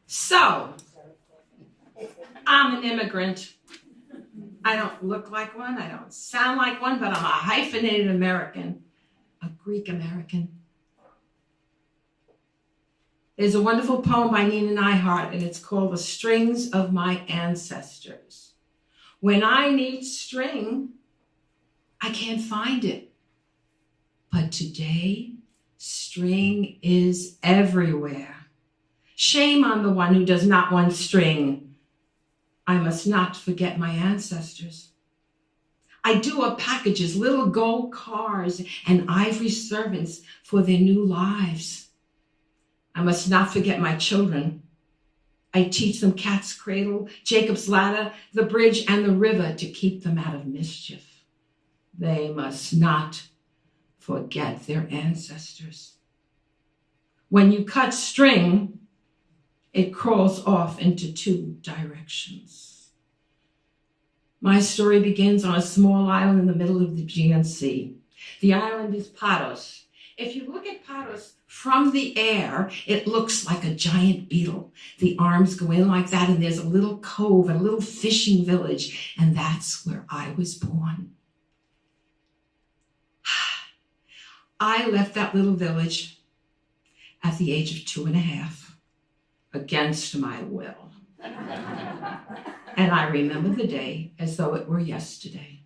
So, I'm an immigrant. I don't look like one, I don't sound like one, but I'm a hyphenated American, a Greek American. There's a wonderful poem by Nina Neihart, and it's called The Strings of My Ancestors. When I need string, I can't find it. But today, string is everywhere. Shame on the one who does not want string. I must not forget my ancestors. I do up packages, little gold cars, and ivory servants for their new lives. I must not forget my children. I teach them cat's cradle, Jacob's ladder, the bridge, and the river to keep them out of mischief. They must not forget their ancestors. When you cut string, it crawls off into two directions. My story begins on a small island in the middle of the Aegean Sea. The island is Paros. If you look at Paros from the air, it looks like a giant beetle. The arms go in like that, and there's a little cove, a little fishing village, and that's where I was born. I left that little village at the age of 2.5. Against my will. And I remember the day as though it were yesterday.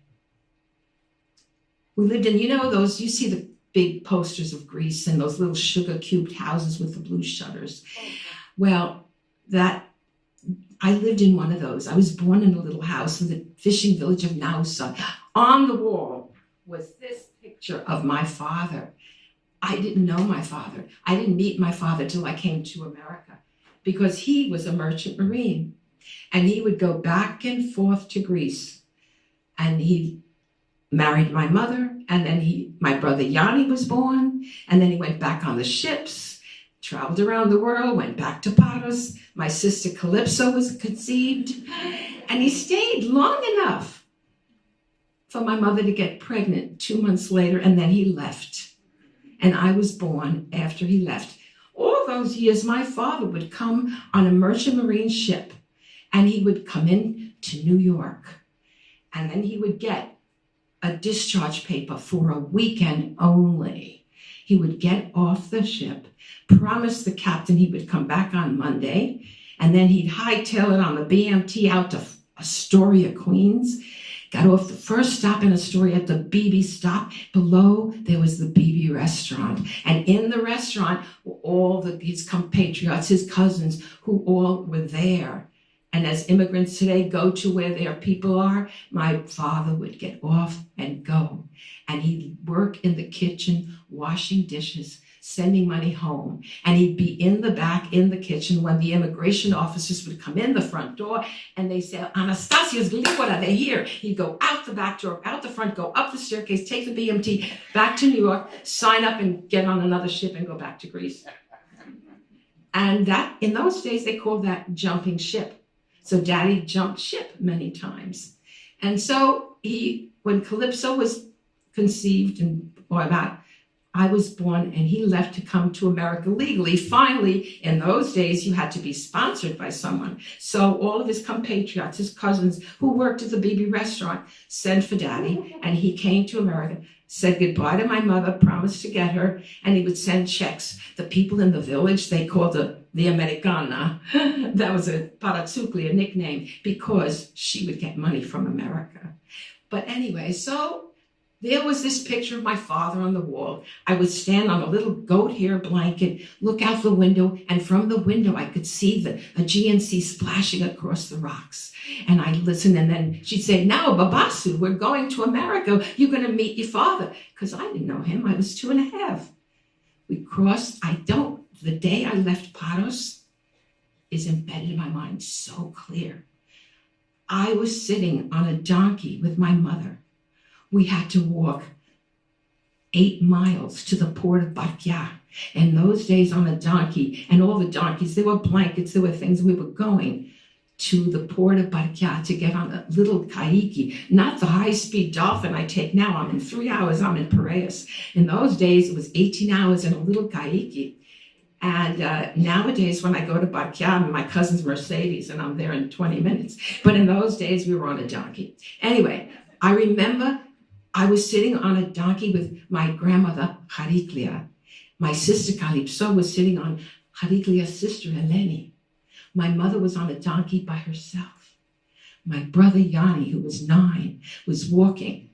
We lived in, you see the big posters of Greece and those little sugar cubed houses with the blue shutters. Well, I lived in one of those. I was born in a little house in the fishing village of Nausa. On the wall was this picture of my father. I didn't know my father. I didn't meet my father till I came to America, because he was a merchant marine, and he would go back and forth to Greece, and he married my mother, and then my brother Yanni was born, and then he went back on the ships, traveled around the world, went back to Paros. My sister Calypso was conceived, and he stayed long enough for my mother to get pregnant 2 months later, and then he left, and I was born after he left. All those years, my father would come on a merchant marine ship, and he would come in to New York, and then he would get a discharge paper for a weekend only. He would get off the ship, promise the captain he would come back on Monday, and then he'd hightail it on the BMT out to Astoria, Queens. Got off the first stop in Astoria at the BB stop. Below, there was the BB restaurant. And in the restaurant were all his compatriots, his cousins, who all were there. And as immigrants today go to where their people are, my father would get off and go. And he'd work in the kitchen, washing dishes, sending money home. And he'd be in the back in the kitchen when the immigration officers would come in the front door and they say, Anastasia's Glikora, they're here. He'd go out the back door, out the front, go up the staircase, take the BMT back to New York, sign up and get on another ship and go back to Greece. And that, in those days, they called that jumping ship. So Daddy jumped ship many times. And so when Calypso was conceived I was born, and he left to come to America legally. Finally, in those days, you had to be sponsored by someone. So all of his compatriots, his cousins who worked at the BB restaurant, sent for Daddy, and he came to America, said goodbye to my mother, promised to get her, and he would send checks. The people in the village, they called her the Americana. That was a Paratsukli, a nickname, because she would get money from America. But anyway, so there was this picture of my father on the wall. I would stand on a little goat hair blanket, look out the window, and from the window I could see the Aegean Sea splashing across the rocks. And I'd listen, and then she'd say, now, Babasu, we're going to America. You're going to meet your father. Because I didn't know him. I was 2.5. We crossed. The day I left Paros is embedded in my mind so clear. I was sitting on a donkey with my mother. We had to walk 8 miles to the port of Batya. In those days on a donkey, and all the donkeys, there were blankets, there were things. We were going to the port of Batya to get on a little kaiki, not the high-speed dolphin I take now. I'm in 3 hours, I'm in Piraeus. In those days, it was 18 hours in a little kaiki. And nowadays, when I go to Bat Yam, my cousin's Mercedes, and I'm there in 20 minutes. But in those days, we were on a donkey. Anyway, I remember I was sitting on a donkey with my grandmother, Chariklia. My sister, Calypso, was sitting on Chariklia's sister, Eleni. My mother was on a donkey by herself. My brother, Yanni, who was 9, was walking.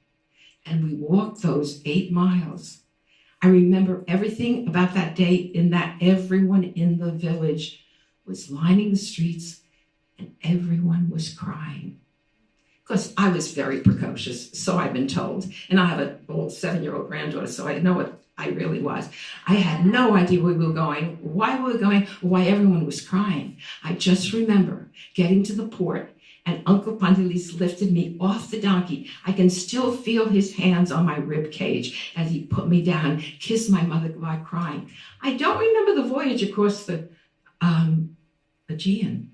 And we walked those 8 miles. I remember everything about that day in that everyone in the village was lining the streets and everyone was crying. Because I was very precocious, so I've been told. And I have an old 7-year-old granddaughter, so I know what I really was. I had no idea where we were going, why we were going, or why everyone was crying. I just remember getting to the port and Uncle Pantelis lifted me off the donkey. I can still feel his hands on my rib cage as he put me down, kissed my mother goodbye, crying. I don't remember the voyage across the Aegean.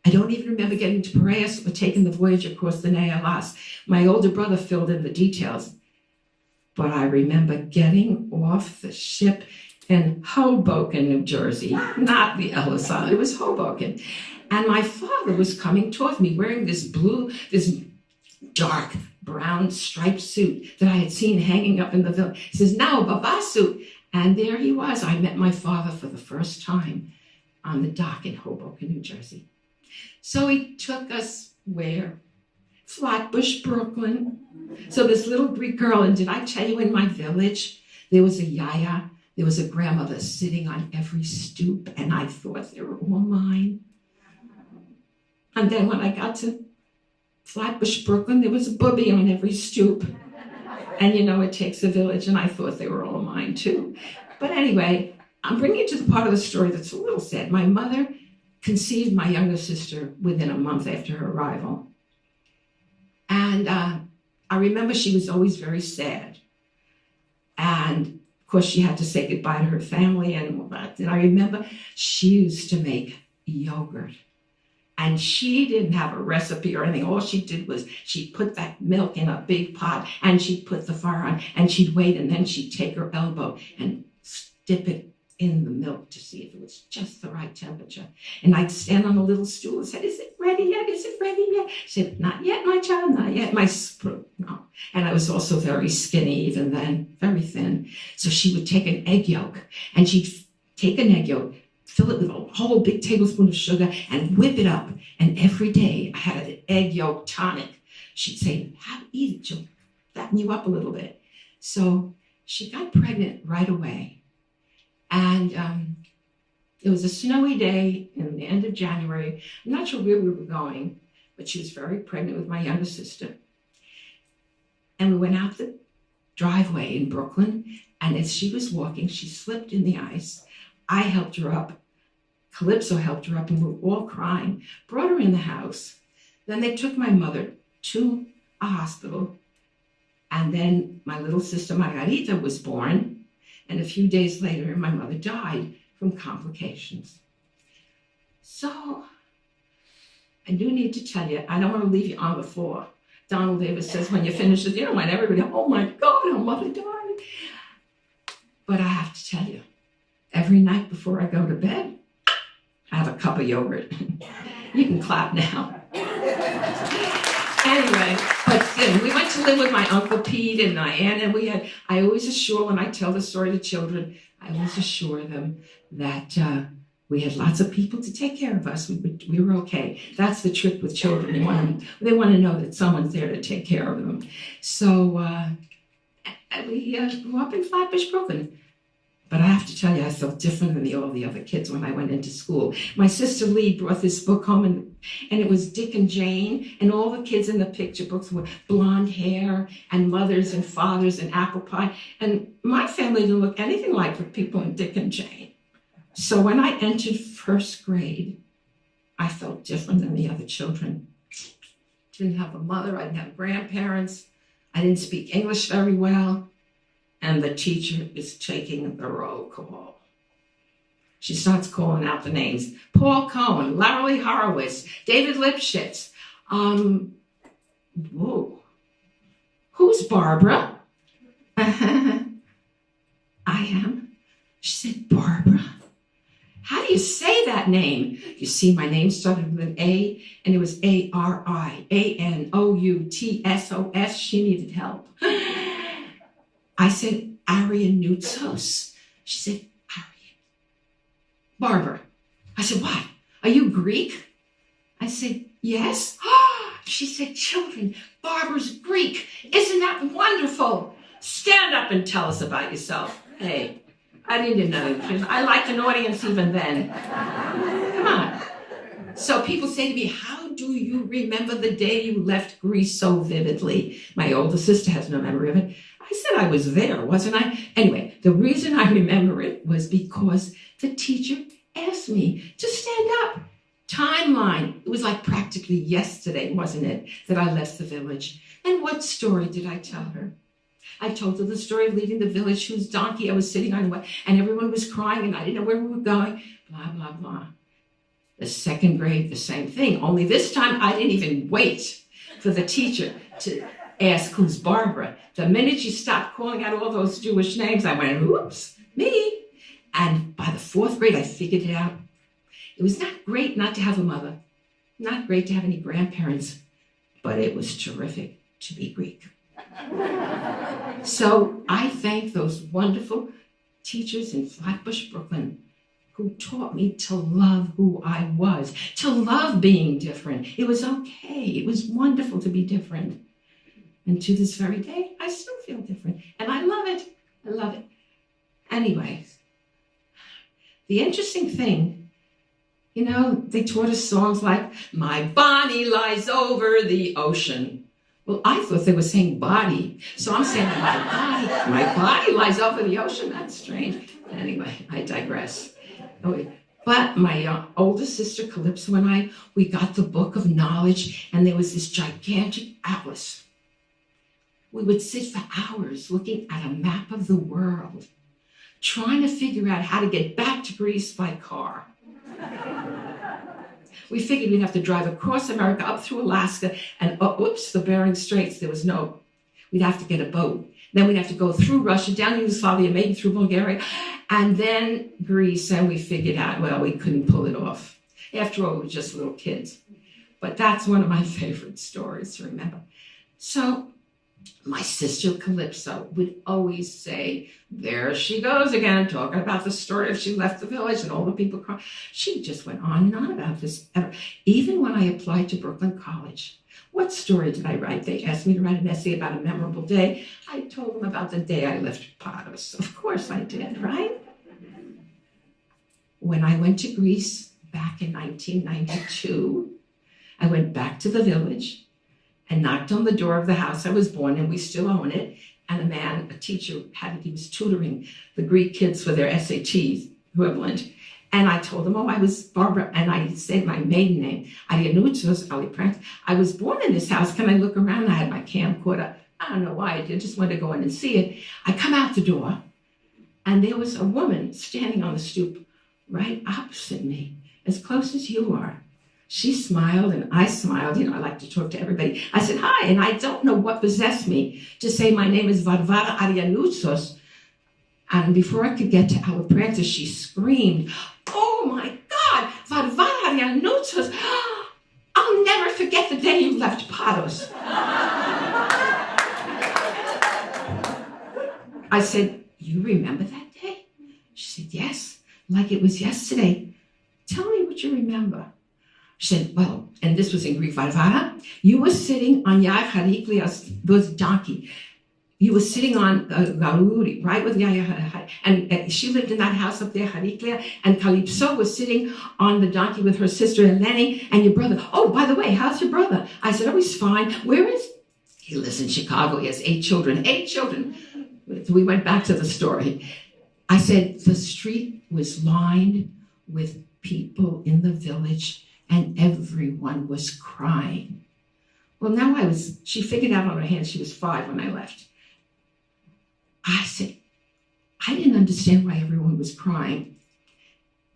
I don't even remember getting to Piraeus or taking the voyage across the Nealas. My older brother filled in the details. But I remember getting off the ship in Hoboken, New Jersey, not the Ellis Island, it was Hoboken. And my father was coming towards me wearing this dark brown striped suit that I had seen hanging up in the village. He says, "Now, Babasu." And there he was. I met my father for the first time on the dock in Hoboken, New Jersey. So he took us where? Flatbush, Brooklyn. So this little Greek girl, and did I tell you in my village, there was a yaya, there was a grandmother sitting on every stoop, and I thought they were all mine. And then when I got to Flatbush, Brooklyn, there was a booby on every stoop. And you know, it takes a village, and I thought they were all mine too. But anyway, I'm bringing you to the part of the story that's a little sad. My mother conceived my younger sister within a month after her arrival. And I remember she was always very sad. And of course, she had to say goodbye to her family and all that. And I remember she used to make yogurt. And she didn't have a recipe or anything. All she did was she'd put that milk in a big pot and she'd put the fire on and she'd wait, and then she'd take her elbow and dip it in the milk to see if it was just the right temperature. And I'd stand on a little stool and said, "Is it ready yet? Is it ready yet?" She said, "Not yet, my child, not yet." No. And I was also very skinny even then, very thin. So she would take an egg yolk and she'd take an egg yolk, fill it with a whole big tablespoon of sugar and whip it up. And every day I had an egg yolk tonic. She'd say, "Eat it, she'll fatten you up a little bit." So she got pregnant right away. And it was a snowy day in the end of January. I'm not sure where we were going, but she was very pregnant with my younger sister. And we went out the driveway in Brooklyn, and as she was walking, she slipped in the ice. I helped her up. Calypso helped her up, and we were all crying. Brought her in the house. Then they took my mother to a hospital. And then my little sister Margarita was born. And a few days later, my mother died from complications. So I do need to tell you, I don't want to leave you on the floor. Donald Davis says when you finish it, you don't want everybody, "Oh my God, her mother died." But I have to tell you, every night before I go to bed, I have a cup of yogurt. You can clap now. Anyway, but we went to live with my Uncle Pete and my aunt, and I always assure, when I tell the story to children, I always assure them that we had lots of people to take care of us. We were okay. That's the trick with children. They want to know that someone's there to take care of them. So we grew up in Flatbush, Brooklyn. But I have to tell you, I felt different than all the other kids when I went into school. My sister Lee brought this book home, and it was Dick and Jane, and all the kids in the picture books were blonde hair and mothers and fathers and apple pie. And my family didn't look anything like the people in Dick and Jane. So when I entered first grade, I felt different than the other children. Didn't have a mother, I didn't have grandparents, I didn't speak English very well. And the teacher is taking the roll call. She starts calling out the names. Paul Cohen, Larry Horowitz, David Lipschitz. Whoa. Who's Barbara? I am. She said, "Barbara, do you say that name? You see, my name started with an A, and it was Arianoutos. She needed help. I said, Arianoutos. She said, Arian. Barbara. I said, what? Are you Greek? I said, yes. She said, children, Barbara's Greek. Isn't that wonderful? Stand up and tell us about yourself. Hey, I didn't know. I liked an audience even then. Come on. So people say to me, how do you remember the day you left Greece so vividly? My older sister has no memory of it. I said I was there, wasn't I? Anyway, the reason I remember it was because the teacher asked me to stand up. Timeline. It was like practically yesterday, wasn't it, that I left the village. And what story did I tell her? I told her the story of leaving the village, whose donkey I was sitting on, and everyone was crying, and I didn't know where we were going, blah, blah, blah. The second grade, the same thing, only this time I didn't even wait for the teacher to ask who's Barbara. The minute she stopped calling out all those Jewish names, I went, oops, me. And by the fourth grade, I figured it out. It was not great not to have a mother, not great to have any grandparents, but it was terrific to be Greek. So I thank those wonderful teachers in Flatbush, Brooklyn, who taught me to love who I was, to love being different. It was okay. It was wonderful to be different. And to this very day, I still feel different. And I love it. I love it. Anyway, the interesting thing, you know, they taught us songs like, my body lies over the ocean. Well, I thought they were saying body. So I'm saying my body lies over the ocean. That's strange. Anyway, I digress. But my older sister, Calypso, and we got the book of knowledge, and there was this gigantic atlas. We would sit for hours looking at a map of the world, trying to figure out how to get back to Greece by car. We figured we'd have to drive across America, up through Alaska, and the Bering Straits. We'd have to get a boat. Then we'd have to go through Russia, down Yugoslavia, maybe through Bulgaria, and then Greece. And we figured out, well, we couldn't pull it off. After all, we were just little kids. But that's one of my favorite stories to remember. So my sister Calypso would always say, there she goes again, talking about the story of she left the village and all the people crying. She just went on and on about this. Even when I applied to Brooklyn College, what story did I write? They asked me to write an essay about a memorable day. I told them about the day I left Paros. Of course I did, right? When I went to Greece back in 1992, I went back to the village and knocked on the door of the house I was born in. We still own it. And a teacher, he was tutoring the Greek kids for their SAT equivalent. And I told them, I was Barbara. And I said my maiden name, Arianoutos, Aliprantis. I was born in this house. Can I look around? I had my camcorder. I don't know why I did. Just wanted to go in and see it. I come out the door, and there was a woman standing on the stoop right opposite me, as close as you are. She smiled and I smiled. You know, I like to talk to everybody. I said, hi, and I don't know what possessed me to say my name is Varvara Arianoutos. And before I could get to Aliprantis, she screamed, oh my God, Varvara Arianoutos. I'll never forget the day you left Paros. I said, you remember that day? She said, yes, like it was yesterday. Tell me what you remember. She said, well, and this was in Greek, Varvara, you were sitting on Yai Chariklios, was donkey. You were sitting on Gauri, right, with Yaya, and she lived in that house up there, Chariklia, and Calypso was sitting on the donkey with her sister Eleni and your brother. Oh, by the way, how's your brother? I said, oh, he's fine. Where is he? Lives in Chicago. He has 8 children. 8 children. We went back to the story. I said, the street was lined with people in the village, and everyone was crying. Well, she figured out on her hand she was 5 when I left. I said, I didn't understand why everyone was crying.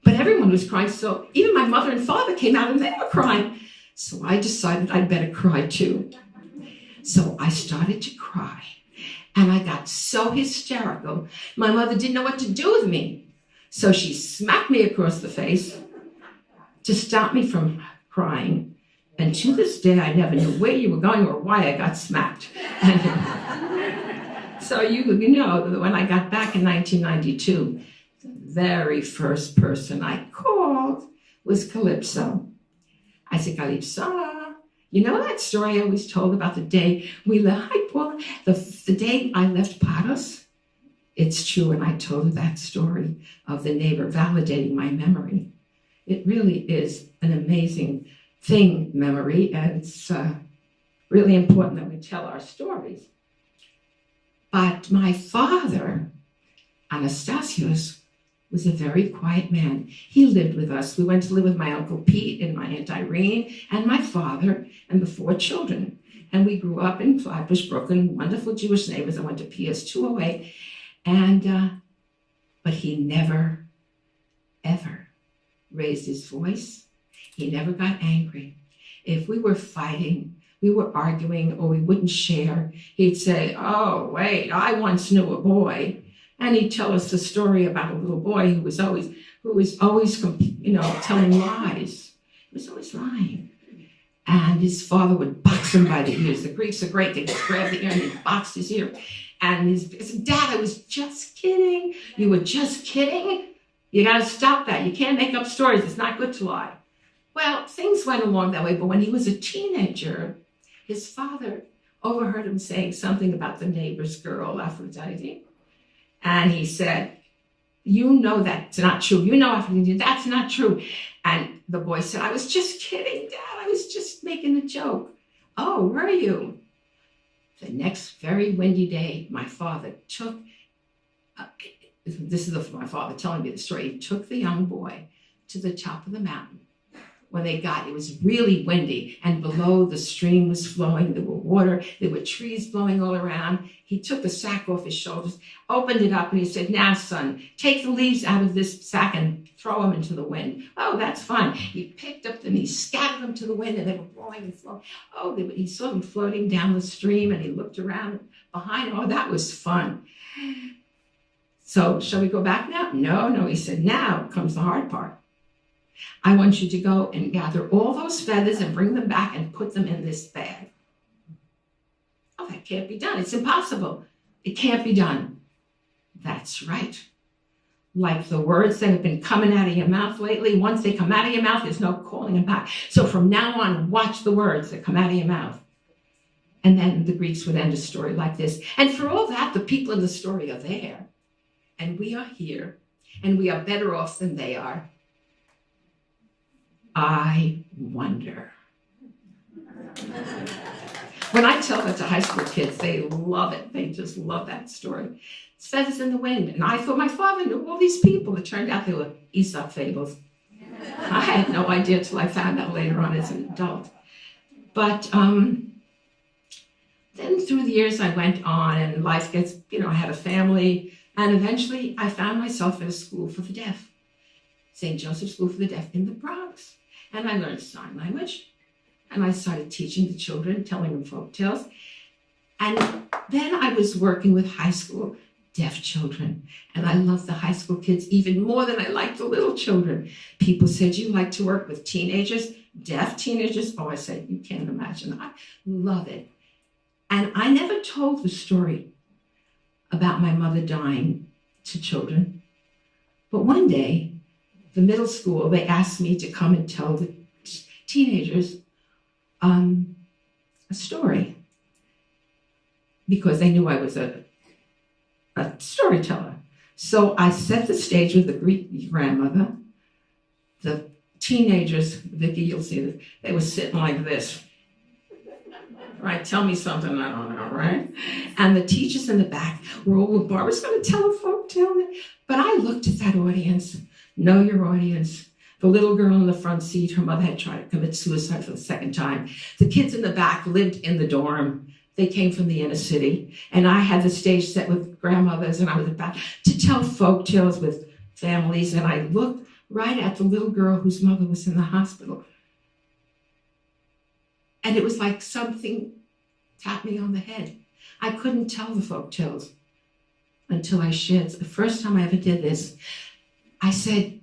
But everyone was crying, so even my mother and father came out and they were crying. So I decided I'd better cry too. So I started to cry, and I got so hysterical, my mother didn't know what to do with me. So she smacked me across the face to stop me from crying. And to this day, I never knew where you were going or why I got smacked. And so you know that when I got back in 1992, the very first person I called was Calypso. I said, Calypso, you know that story I always told about the day we left, hi Paul, the day I left Paros? It's true, and I told her that story of the neighbor validating my memory. It really is an amazing thing, memory, and it's really important that we tell our stories. But my father, Anastasios, was a very quiet man. He lived with us. We went to live with my Uncle Pete and my Aunt Irene and my father and the 4 children. And we grew up in Flatbush, Brooklyn, wonderful Jewish neighbors. I went to PS 208. But he never, ever raised his voice. He never got angry. If we were fighting, we were arguing, or we wouldn't share, he'd say, oh, wait, I once knew a boy. And he'd tell us the story about a little boy who was always, telling lies. He was always lying. And his father would box him by the ears. The Greeks are great. They just grabbed the ear and he boxed his ear. And he said, Dad, I was just kidding. You were just kidding? You got to stop that. You can't make up stories. It's not good to lie. Well, things went along that way. But when he was a teenager, his father overheard him saying something about the neighbor's girl, Aphrodite. And he said, you know that's not true. You know Aphrodite, that's not true. And the boy said, I was just kidding, Dad. I was just making a joke. Oh, were you? The next very windy day, my father took, my father telling me the story, he took the young boy to the top of the mountain. When they got, it was really windy, and below the stream was flowing, there were water, there were trees blowing all around. He took the sack off his shoulders, opened it up, and he said, now, son, take the leaves out of this sack and throw them into the wind. Oh, that's fine. He picked up them, he scattered them to the wind, and they were blowing and flowing. Oh, he saw them floating down the stream, and he looked around behind. Oh, that was fun. So, shall we go back now? No, he said, now comes the hard part. I want you to go and gather all those feathers and bring them back and put them in this bag. Oh, that can't be done. It's impossible. It can't be done. That's right. Like the words that have been coming out of your mouth lately, once they come out of your mouth, there's no calling them back. So from now on, watch the words that come out of your mouth. And then the Greeks would end a story like this. And for all that, the people in the story are there. And we are here. And we are better off than they are. I wonder. When I tell that to high school kids, they love it. They just love that story. It's feathers in the wind. And I thought my father knew all these people. It turned out they were Aesop fables. I had no idea until I found out later on as an adult. But then through the years I went on, and life gets, I had a family. And eventually I found myself at a school for the deaf. St. Joseph's School for the Deaf in the Bronx. And I learned sign language. And I started teaching the children, telling them folk tales. And then I was working with high school deaf children. And I loved the high school kids even more than I liked the little children. People said, you like to work with teenagers, deaf teenagers? Oh, I said, you can't imagine. I love it. And I never told the story about my mother dying to children. But one day, the middle school, they asked me to come and tell the teenagers a story because they knew I was a storyteller. So I set the stage with the Greek grandmother. The teenagers, Vicky, you'll see this, they were sitting like this. Right, tell me something I don't know, right? And the teachers in the back were all, Barbara's going to tell a folk tale. But I looked at that audience. Know your audience. The little girl in the front seat, her mother had tried to commit suicide for the second time. The kids in the back lived in the dorm. They came from the inner city. And I had the stage set with grandmothers, and I was about to tell folk tales with families. And I looked right at the little girl whose mother was in the hospital. And it was like something tapped me on the head. I couldn't tell the folk tales until I shared. The first time I ever did this, I said,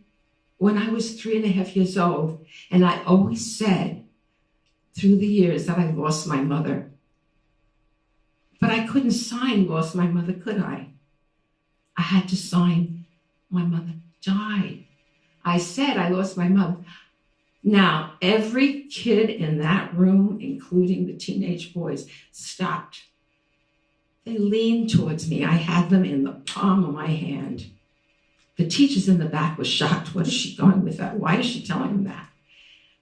when I was 3.5 years old, and I always said through the years that I lost my mother. But I couldn't sign lost my mother, could I? I had to sign my mother died. I said I lost my mother. Now, every kid in that room, including the teenage boys, stopped. They leaned towards me. I had them in the palm of my hand. The teachers in the back were shocked. What is she going with that? Why is she telling them that?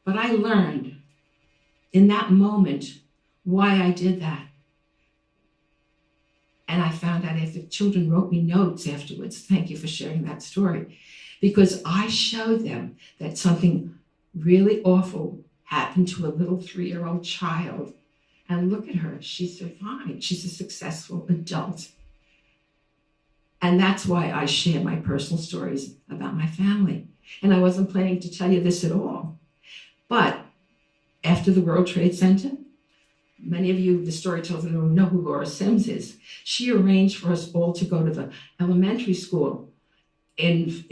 But I learned in that moment why I did that. And I found out after children wrote me notes afterwards. Thank you for sharing that story. Because I showed them that something really awful happened to a little 3-year-old child. And look at her, she survived. She's a successful adult. And that's why I share my personal stories about my family. And I wasn't planning to tell you this at all. But after the World Trade Center, many of you, the storytellers in the room, know who Laura Sims is. She arranged for us all to go to the elementary school in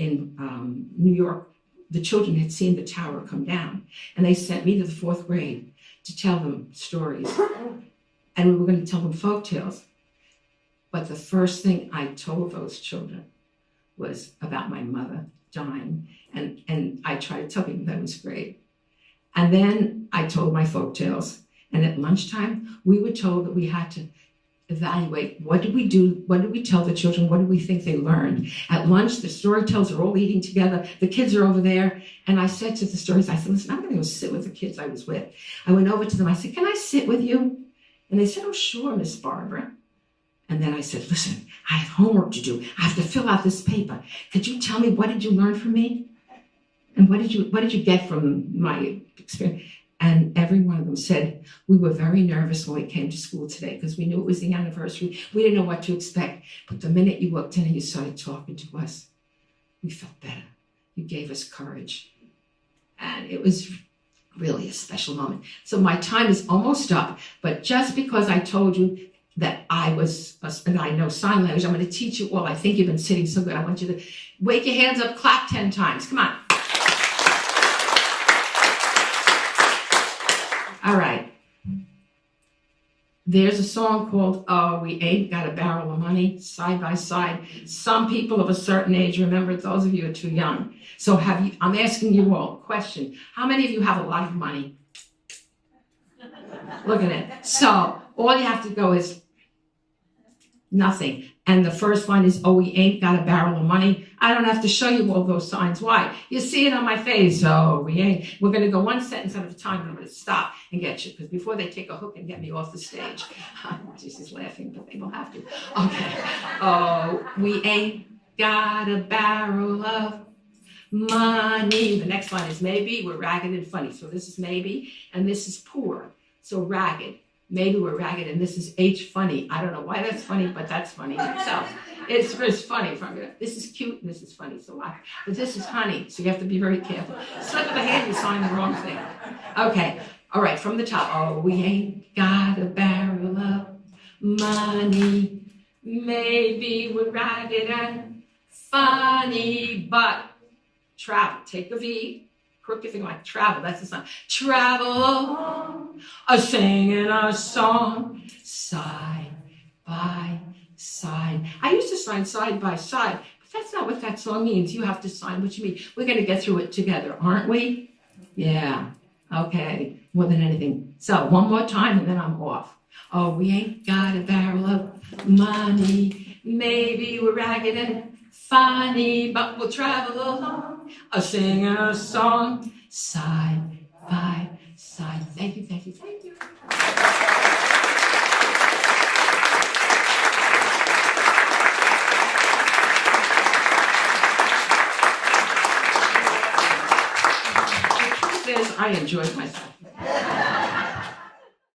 New York. The children had seen the tower come down, and they sent me to the 4th grade to tell them stories. And we were going to tell them folk tales. But the first thing I told those children was about my mother dying. And I tried to tell people that was great. And then I told my folk tales. And at lunchtime, we were told that we had to evaluate what did we do, what did we tell the children, what did we think they learned. At lunch, the storytellers are all eating together, the kids are over there, and I said to the stories, I said, listen, I'm going to go sit with the kids I was with. I went over to them, I said, can I sit with you? And they said, oh, sure, Miss Barbara. And then I said, listen, I have homework to do. I have to fill out this paper. Could you tell me, what did you learn from me? And what did you get from my experience? And every one of them said, we were very nervous when we came to school today because we knew it was the anniversary. We didn't know what to expect. But the minute you walked in and you started talking to us, we felt better. You gave us courage. And it was really a special moment. So my time is almost up. But just because I told you that and I know sign language, I'm going to teach you all. I think you've been sitting so good. I want you to wake your hands up, clap 10 times. Come on. All right. There's a song called Oh, We Ain't Got a Barrel of Money, Side by Side. Some people of a certain age remember it. Those of you are too young. So I'm asking you all a question. How many of you have a lot of money? Look at it. So all you have to go is nothing. And the first line is, oh, we ain't got a barrel of money. I don't have to show you all those signs. Why? You see it on my face. Oh, we ain't. We're going to go one sentence at a time, and I'm going to stop and get you. Because before they take a hook and get me off the stage. She's laughing, but they will have to. Okay. Oh, we ain't got a barrel of money. The next line is maybe we're ragged and funny. So this is maybe, and this is poor. So ragged. Maybe we're ragged, and this is H funny. I don't know why that's funny, but that's funny in itself. It's just funny. This is cute, and this is funny. So why? But this is honey, so you have to be very careful. Slip of the hand, you sign the wrong thing. Okay. All right, from the top. Oh, we ain't got a barrel of money. Maybe we're ragged and funny, but travel. Take the V. Crook your finger like travel. That's the song. Travel along, singing a song, side by side. I used to sign side by side, but that's not what that song means. You have to sign what you mean. We're going to get through it together, aren't we? Yeah. Okay. More than anything. So one more time, and then I'm off. Oh, we ain't got a barrel of money. Maybe we're ragged and funny, but we'll travel along, sing a song, side by side. Thank you, thank you, thank you. The truth is, I enjoyed myself.